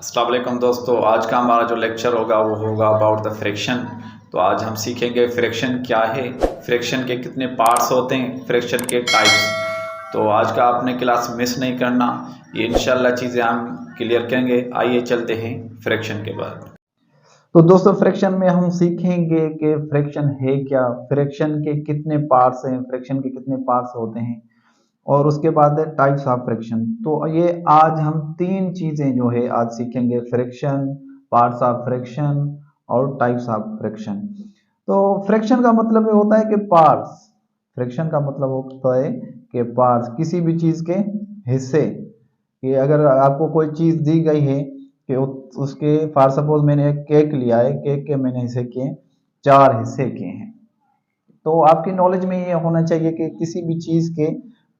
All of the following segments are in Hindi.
अस्सलाम वालेकुम दोस्तों, आज का हमारा जो लेक्चर होगा वो होगा अबाउट द फ्रैक्शन। तो आज हम सीखेंगे फ्रैक्शन क्या है, फ्रैक्शन के कितने पार्ट्स होते हैं, फ्रैक्शन के टाइप्स। तो आज का आपने क्लास मिस नहीं करना, ये इंशाल्लाह चीज़ें हम क्लियर करेंगे। आइए चलते हैं फ्रैक्शन के बाद। तो दोस्तों फ्रैक्शन में हम सीखेंगे कि फ्रैक्शन है क्या, फ्रैक्शन के कितने पार्ट्स हैं, फ्रैक्शन के कितने पार्ट्स होते हैं और उसके बाद है टाइप्स ऑफ फ्रैक्शन। तो ये आज हम तीन चीजें जो है आज सीखेंगे, फ्रैक्शन, पार्ट्स ऑफ फ्रैक्शन और टाइप्स ऑफ फ्रैक्शन। तो फ्रैक्शन का मतलब ये होता है कि पार्ट्स, फ्रैक्शन का मतलब होता है कि पार्ट्स किसी भी चीज के हिस्से। कि अगर आपको कोई चीज दी गई है कि उसके फॉर सपोज मैंने एक केक लिया है, केक के मैंने हिस्से किए, चार हिस्से किए हैं। तो आपकी नॉलेज में ये होना चाहिए कि किसी भी चीज के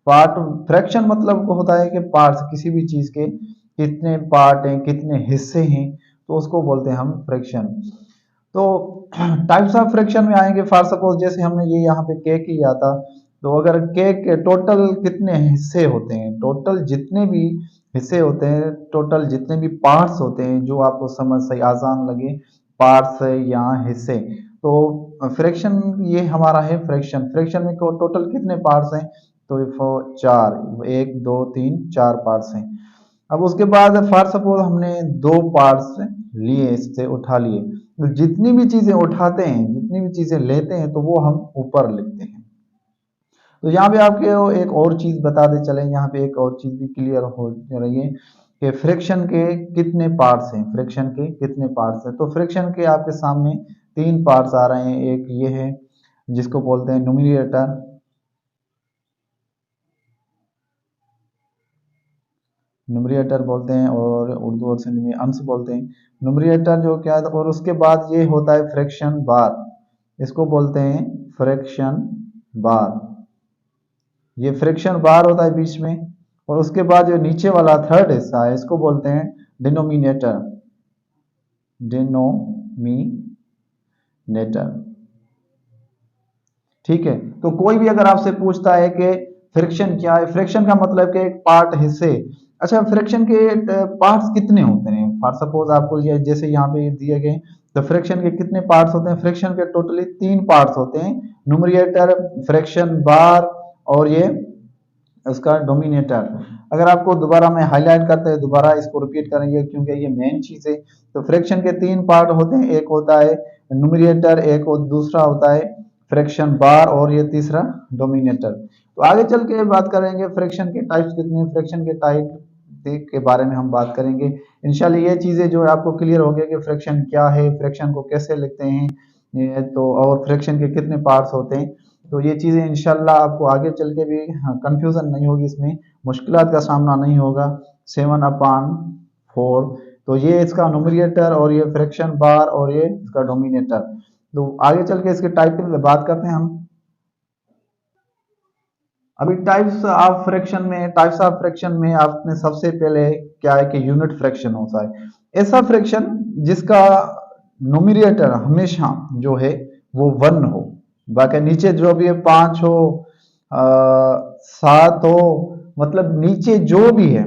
पार्ट, फ्रैक्शन मतलब होता है कि पार्ट्स, किसी भी चीज के कितने पार्ट हैं, कितने हिस्से हैं, तो उसको बोलते हैं हम फ्रैक्शन। तो टाइप्स ऑफ फ्रैक्शन में आएंगे, फॉर सपोज जैसे हमने ये यहाँ पे केक लिया था, तो अगर केक के टोटल कितने हिस्से होते हैं, टोटल जितने भी हिस्से होते हैं, टोटल जितने भी पार्ट्स होते हैं, जो आपको समझ सही आसान लगे, पार्ट्स है या हिस्से। तो फ्रैक्शन ये हमारा है फ्रैक्शन। फ्रैक्शन में टोटल कितने पार्ट्स हैं, तो चार, एक दो तीन चार पार्ट्स हैं। अब उसके बाद फॉर सपोज हमने दो पार्ट्स लिए, इससे उठा लिए, तो जितनी भी चीजें उठाते हैं, जितनी भी चीजें लेते हैं, तो वो हम ऊपर लिखते हैं। तो यहाँ पे आपके एक और चीज बता दे चले, यहाँ पे एक और चीज भी क्लियर हो रही है कि फ्रैक्शन के कितने पार्ट्स हैं, फ्रैक्शन के कितने पार्ट्स हैं। तो फ्रैक्शन के आपके सामने तीन पार्ट्स आ रहे हैं। एक ये है जिसको बोलते हैं न्यूमरेटर, न्यूमरेटर बोलते हैं, और उर्दू और सिंधी में अंश बोलते हैं। न्यूमरेटर जो क्या है, और उसके बाद ये होता है फ्रैक्शन बार, इसको बोलते हैं फ्रैक्शन बार। ये फ्रैक्शन बार होता है बीच में, और उसके बाद जो नीचे वाला थर्ड हिस्सा है, इसको बोलते हैं डिनोमिनेटर, डिनोमिनेटर। ठीक है। तो कोई भी अगर आपसे पूछता है कि फ्रैक्शन क्या है, फ्रैक्शन का मतलब कि एक पार्ट, हिस्से। अच्छा, फ्रैक्शन के पार्ट्स कितने होते हैं, फॉर सपोज आपको ये जैसे यहाँ पे दिए गए, तो फ्रैक्शन के कितने पार्ट्स होते हैं, फ्रैक्शन के टोटली तीन पार्ट्स होते हैं, न्यूमरेटर, फ्रैक्शन बार, और ये उसका डोमिनेटर। अगर आपको दोबारा मैं हाईलाइट करते हैं, दोबारा इसको रिपीट करेंगे क्योंकि ये मेन चीज है। तो फ्रैक्शन के तीन पार्ट होते हैं, एक होता है न्यूमरेटर, एक और दूसरा होता है फ्रैक्शन बार, और ये तीसरा डोमिनेटर। तो आगे चल के बात करेंगे फ्रैक्शन के टाइप्स कितने हैं, फ्रैक्शन के टाइप के बारे में हम बात करेंगे। इंशाल्लाह ये चीजें जो है आपको क्लियर हो गया कि फ्रैक्शन क्या है, फ्रैक्शन को कैसे लिखते हैं, तो और फ्रैक्शन के कितने पार्ट्स होते हैं। तो ये चीजें इंशाल्लाह आपको आगे चल के भी कंफ्यूजन नहीं होगी, इसमें मुश्किलात का सामना नहीं होगा। 7/4, तो ये इसका न्यूमरेटर, और ये फ्रैक्शन बार, और ये इसका डोमिनेटर। तो आगे चल के इसके टाइप की बात करते हैं हम। अभी टाइप्स ऑफ फ्रैक्शन में आपने सबसे पहले क्या है कि यूनिट फ्रैक्शन होता है। ऐसा फ्रैक्शन जिसका न्यूमरेटर हमेशा जो है वो 1 हो, बाकी नीचे जो भी है 5 हो, 7 हो, मतलब नीचे जो भी है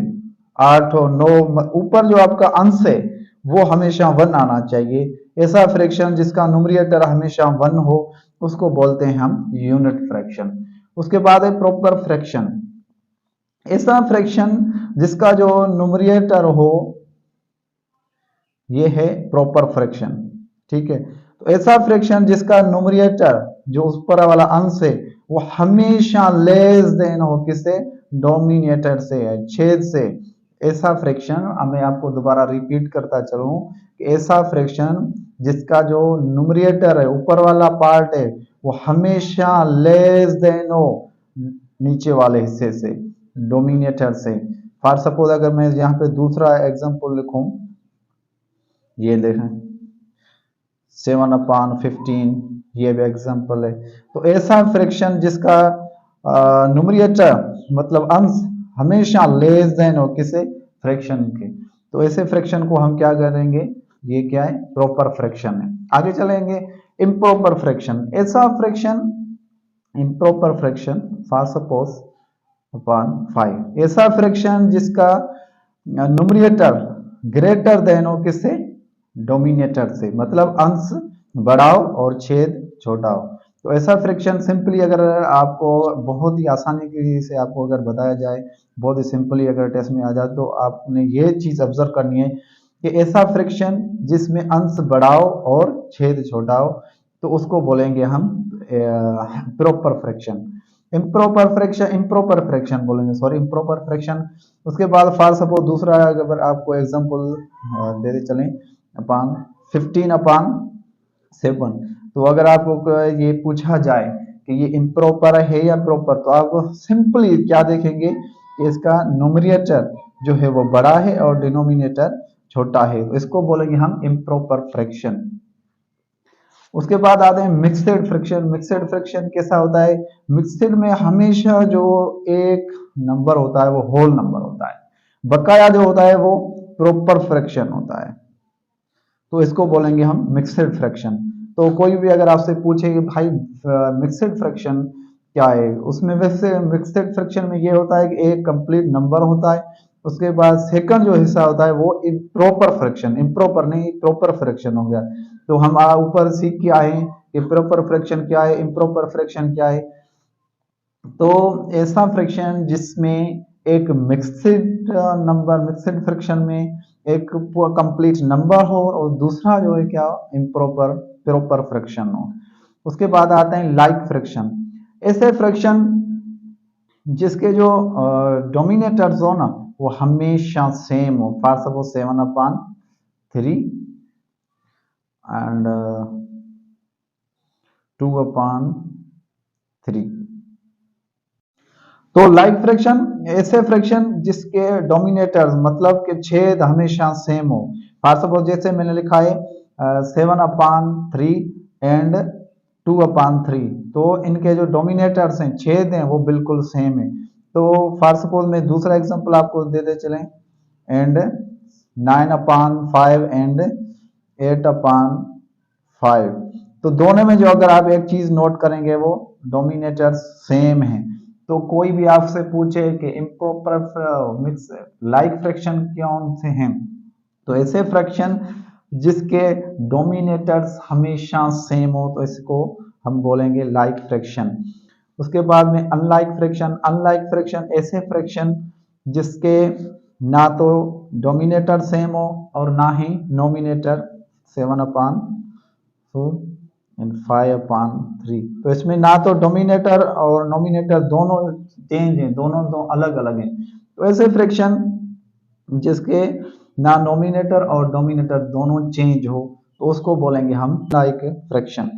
8 हो, 9, ऊपर जो आपका अंश है वो हमेशा 1 आना चाहिए। ऐसा फ्रैक्शन जिसका न्यूमरेटर हमेशा 1 हो, उसको बोलते हैं हम यूनिट फ्रैक्शन। उसके बाद है प्रॉपर फ्रैक्शन। ऐसा फ्रैक्शन जिसका जो न्यूमरेटर हो, ये है प्रॉपर फ्रैक्शन। ठीक है। तो ऐसा फ्रैक्शन जिसका न्यूमरेटर, जो ऊपर वाला अंश है, वो हमेशा लेस देन हो, किससे, डोमिनेटर से, छेद से। ऐसा फ्रैक्शन, मैं आपको दोबारा रिपीट करता चलूं कि ऐसा फ्रैक्शन जिसका जो न्यूमरेटर है, ऊपर वाला पार्ट है, वो हमेशा लेस देन हो नीचे वाले हिस्से से, डोमिनेटर से। फॉर सपोज अगर मैं यहाँ पे दूसरा एग्जांपल लिखूं, ये देखें 7/15, ये भी एग्जांपल है। तो ऐसा फ्रैक्शन जिसका न्यूमरेटर मतलब अंश हमेशा लेस देन हो, किसे, फ्रैक्शन के, तो ऐसे फ्रैक्शन को हम क्या करेंगे, ये क्या है, प्रॉपर फ्रैक्शन है। आगे चलेंगे इम्प्रॉपर फ्रैक्शन। ऐसा fraction, improper fraction, for suppose 5, ऐसा फ्रैक्शन जिसका न्यूमरेटर ग्रेटर देन हो किससे, डोमिनेटर से, मतलब अंश बढ़ाओ और छेद छोटाओ। तो ऐसा फ्रैक्शन सिंपली अगर आपको बहुत ही आसानी से आपको अगर बताया जाए, बहुत ही सिंपली अगर टेस्ट में आ जाए, तो आपने ये चीज ऑब्जर्व करनी है कि ऐसा फ्रैक्शन जिसमें अंश बढ़ाओ और छेद छोटाओ, तो उसको बोलेंगे हम प्रॉपर फ्रैक्शन। इम्प्रॉपर फ्रैक्शन बोलेंगे, सॉरी इम्प्रॉपर फ्रैक्शन। उसके बाद फॉर सपोज दूसरा अगर आपको एग्जांपल देते चलें, अपान 15/7, तो अगर आपको ये पूछा जाए कि ये इम्प्रॉपर है या प्रॉपर, तो आप सिंपली क्या देखेंगे कि इसका न्यूमरेटर जो है वो बड़ा है और डिनोमिनेटर छोटा है, तो इसको बोलेंगे हम इम्प्रॉपर फ्रैक्शन। उसके बाद आते हैं मिक्सड फ्रैक्शन। मिक्सड फ्रैक्शन कैसा होता है, मिक्सड में हमेशा जो एक नंबर होता है वो होल नंबर होता है, बकाया जो होता है वो प्रॉपर फ्रैक्शन होता है, तो इसको बोलेंगे हम मिक्सड फ्रैक्शन। तो कोई भी अगर आपसे पूछे कि भाई मिक्सड फ्रैक्शन क्या है, उसमें वैसे मिक्सड फ्रैक्शन में ये होता है कि एक कंप्लीट नंबर होता है, उसके बाद सेकंड जो हिस्सा होता है वो इम्प्रॉपर फ्रैक्शन, इम्प्रॉपर नहीं प्रॉपर फ्रैक्शन हो गया। तो हम ऊपर सीख के आए कि प्रॉपर फ्रैक्शन क्या है, इम्प्रॉपर फ्रैक्शन क्या है। तो ऐसा फ्रैक्शन जिसमें एक मिक्सड नंबर, मिक्सड फ्रैक्शन में एक कंप्लीट नंबर हो और दूसरा जो है क्या, इम्प्रॉपर प्रॉपर फ्रैक्शन हो। उसके बाद आते हैं लाइक फ्रैक्शन। ऐसे फ्रैक्शन जिसके जो डोमिनेटर्स हो ना वो हमेशा सेम हो, फॉर सपोज 7/3 एंड 2/3। तो लाइक फ्रैक्शन ऐसे फ्रैक्शन जिसके डोमिनेटर्स मतलब के छेद हमेशा सेम हो, फॉर सपोज जैसे मैंने लिखा है 7/3 एंड 2/3, तो इनके जो डोमिनेटर्स हैं, छेद हैं, वो बिल्कुल सेम है। तो फॉर सपोज मैं दूसरा एग्जांपल आपको देते चलें, एंड 9/5 एंड 8/5, तो दोनों में जो अगर आप एक चीज नोट करेंगे वो डोमिनेटर्स सेम है। तो कोई भी आपसे पूछे कि इम्प्रॉपर मिक्स लाइक फ्रैक्शन कौन से हैं, तो ऐसे फ्रैक्शन जिसके डोमिनेटर्स हमेशा सेम हो, तो इसको हम बोलेंगे लाइक फ्रैक्शन। उसके बाद में अनलाइक फ्रैक्शन। अनलाइक फ्रैक्शन ऐसे फ्रैक्शन जिसके ना तो डोमिनेटर सेम हो और ना ही नोमिनेटर 7/4 एंड 5/3, तो इसमें ना तो डोमिनेटर और नोमिनेटर दोनों चेंज हैं, दोनों दो अलग अलग हैं। तो ऐसे फ्रैक्शन जिसके ना नोमिनेटर और डोमिनेटर दोनों चेंज हो, तो उसको बोलेंगे हम लाइक फ्रैक्शन।